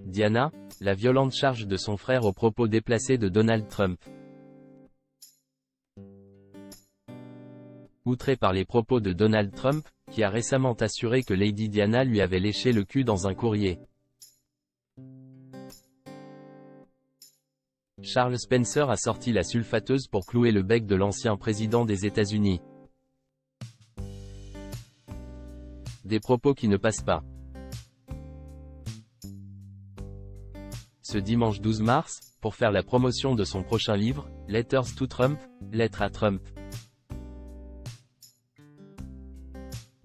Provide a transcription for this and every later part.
Diana, la violente charge de son frère aux propos déplacés de Donald Trump. Outré par les propos de Donald Trump, qui a récemment assuré que Lady Diana lui avait léché le cul dans un courrier. Charles Spencer a sorti la sulfateuse pour clouer le bec de l'ancien président des États-Unis. Des propos qui ne passent pas. Ce dimanche 12 mars, pour faire la promotion de son prochain livre, Letters to Trump, Lettres à Trump,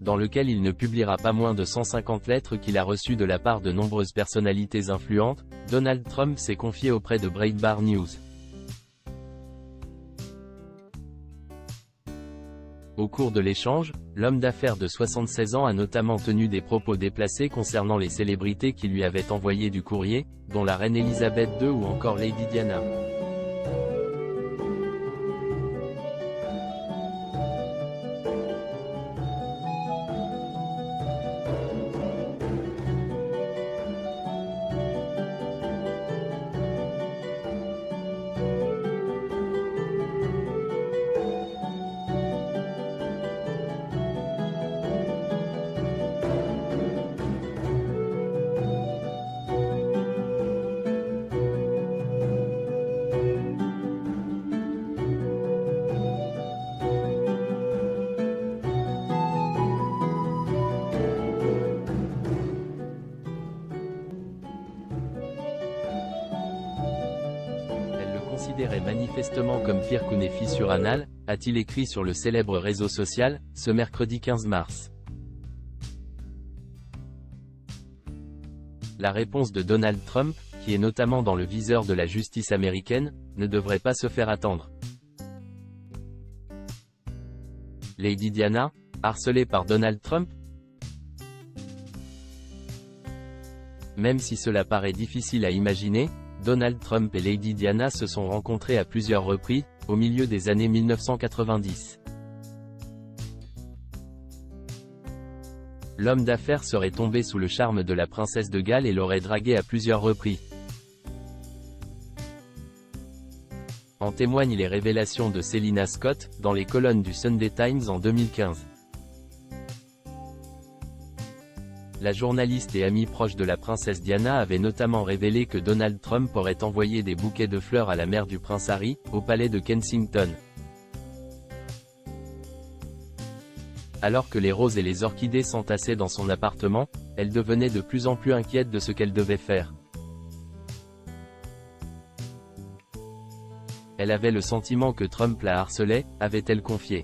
dans lequel il ne publiera pas moins de 150 lettres qu'il a reçues de la part de nombreuses personnalités influentes, Donald Trump s'est confié auprès de Breitbart News. Au cours de l'échange, l'homme d'affaires de 76 ans a notamment tenu des propos déplacés concernant les célébrités qui lui avaient envoyé du courrier, dont la reine Elisabeth II ou encore Lady Diana. Considéré manifestement comme pire qu'une fissure anale, a-t-il écrit sur le célèbre réseau social, ce mercredi 15 mars. La réponse de Donald Trump, qui est notamment dans le viseur de la justice américaine, ne devrait pas se faire attendre. Lady Diana, harcelée par Donald Trump? Même si cela paraît difficile à imaginer, Donald Trump et Lady Diana se sont rencontrés à plusieurs reprises, au milieu des années 1990. L'homme d'affaires serait tombé sous le charme de la princesse de Galles et l'aurait draguée à plusieurs reprises. En témoignent les révélations de Selina Scott, dans les colonnes du Sunday Times en 2015. La journaliste et amie proche de la princesse Diana avait notamment révélé que Donald Trump aurait envoyé des bouquets de fleurs à la mère du prince Harry, au palais de Kensington. Alors que les roses et les orchidées s'entassaient dans son appartement, elle devenait de plus en plus inquiète de ce qu'elle devait faire. Elle avait le sentiment que Trump la harcelait, avait-elle confié.